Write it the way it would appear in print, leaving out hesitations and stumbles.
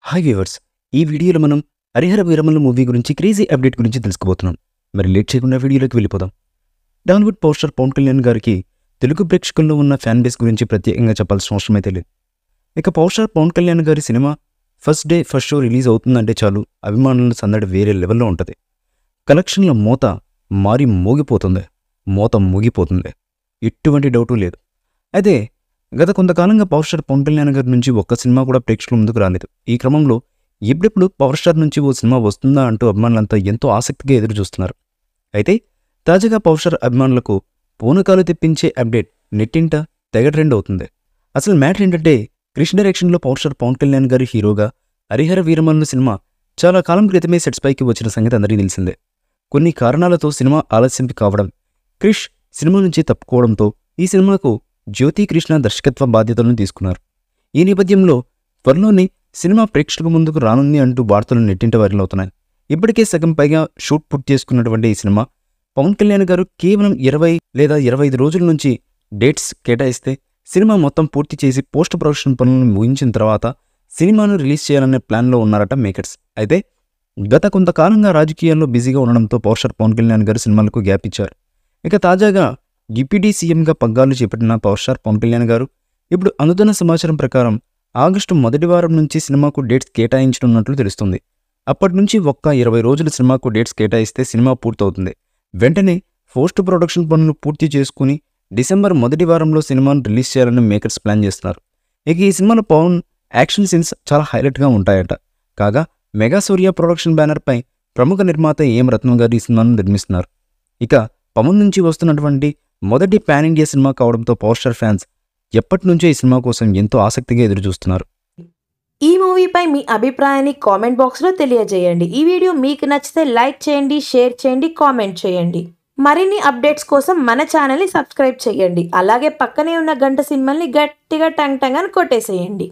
Hi viewers, ఈ వీడియోలో మనం హరిహర వీరమల్లు మూవీ గురించి క్రేజీ అప్డేట్ గురించి తెలుసుకోబోతున్నాం. మరి లేట్ చేయకుండా వీడియోలోకి వెళ్ళిపోదాం. టాలీవుడ్ పవర్ స్టార్ పవన్ కళ్యాణ్ గారికి తెలుగు ప్రేక్షకుల్లో ఉన్న ఫ్యాన్ బేస్ గురించి ప్రత్యేకంగా చెప్పాల్సిన అవసరం అయితే లేదు. ఇక పవర్ స్టార్ పవన్ కళ్యాణ్ గారి cinema first day first show release అవుతుందంటే చాలు అభిమానుల సందడి వేరే లెవెల్లో ఉంటుంది. కలెక్షన్ల మోత మారి మోగిపోతుంది. ఎటువంటి డౌటు లేదు. అయితే గత కొంతకాలంగా పవర్ స్టార్ పవన్ కళ్యాణ్ గారి నుంచి ఒక్క సినిమా కూడా ప్రేక్షకుల ముందుకు రాలేదు. ఈ క్రమంలో ఎప్పుడెప్పుడు పవర్ స్టార్ నుంచి ఓ సినిమా వస్తుందా అంటూ అభిమానులంతా ఎంతో ఆసక్తిగా ఎదురు చూస్తున్నారు. అయితే తాజాగా పవర్ స్టార్ అభిమానులకు పూనకాలు తెప్పించే అప్డేట్ నెట్టింట తెగ ట్రెండ్ అవుతుంది. అసలు మ్యాటర్ ఏంటంటే, కృష్ణ డైరెక్షన్లో పవర్ స్టార్ పవన్ కళ్యాణ్ గారి హీరోగా హరిహర వీరమల్లు సినిమా చాలా కాలం క్రితమే సెట్స్ పైకి వచ్చిన సంగతి అందరికీ తెలిసిందే. కొన్ని కారణాలతో సినిమా ఆలస్యం కావడం, క్రిష్ సినిమా నుంచి తప్పుకోవడంతో ఈ సినిమాకు జ్యోతి కృష్ణ దర్శకత్వ బాధ్యతలను తీసుకున్నారు. ఈ నేపథ్యంలో త్వరలోనే సినిమా ప్రేక్షకుల ముందుకు రానుంది అంటూ వార్తలు నెట్టింట వైరల్ అవుతున్నాయి. ఇప్పటికే సగం పైగా షూట్ పూర్తి చేసుకున్నటువంటి ఈ సినిమా పవన్ కళ్యాణ్ గారు కేవలం 20 లేదా 25 రోజుల నుంచి డేట్స్ కేటాయిస్తే సినిమా మొత్తం పూర్తి చేసి పోస్ట్ ప్రొడక్షన్ పనులను ముగించిన తర్వాత సినిమాను రిలీజ్ చేయాలనే ప్లాన్లో ఉన్నారట మేకర్స్. అయితే గత కొంతకాలంగా రాజకీయాల్లో బిజీగా ఉండడంతో పవర్ స్టార్ పవన్ కళ్యాణ్ గారు సినిమాలకు గ్యాప్ ఇచ్చారు. ఇక తాజాగా డిప్యూటీ సీఎంగా పగ్గాలు చేపట్టిన పవర్ స్టార్ పవన్ కళ్యాణ్ గారు ఇప్పుడు అందుతున్న సమాచారం ప్రకారం ఆగస్టు మొదటి వారం నుంచి సినిమాకు డేట్స్ కేటాయించనున్నట్లు తెలుస్తుంది. అప్పటి నుంచి ఒక్క 20 రోజులు సినిమాకు డేట్స్ కేటాయిస్తే సినిమా పూర్తవుతుంది. వెంటనే పోస్ట్ ప్రొడక్షన్ పనులు పూర్తి చేసుకుని డిసెంబర్ మొదటి వారంలో సినిమాను రిలీజ్ చేయాలని మేకర్స్ ప్లాన్ చేస్తున్నారు. ఇక ఈ సినిమాలో పవన్ యాక్షన్ సీన్స్ చాలా హైలైట్గా ఉంటాయట. కాగా మెగా సూర్య ప్రొడక్షన్ బ్యానర్పై ప్రముఖ నిర్మాత ఏం రత్నం గారు ఈ సినిమాను నిర్మిస్తున్నారు. ఇక పవన్ నుంచి వస్తున్నటువంటి మొదటి పాన్ ఇండియా సినిమా కావడంతో పవర్ స్టార్ ఫ్యాన్స్ ఎప్పటి నుంచో ఈ సినిమా కోసం ఎంతో ఆసక్తిగా ఎదురుచూస్తున్నారు. ఈ మూవీపై మీ అభిప్రాయాన్ని కామెంట్ బాక్స్లో తెలియజేయండి. ఈ వీడియో మీకు నచ్చితే లైక్ చేయండి, షేర్ చేయండి, కామెంట్ చేయండి. మరిన్ని అప్డేట్స్ కోసం మన ఛానల్ని సబ్స్క్రైబ్ చేయండి. అలాగే పక్కనే ఉన్న గంట సింబల్ని గట్టిగా టంగ్ టంగ్ అని కొట్టేసేయండి.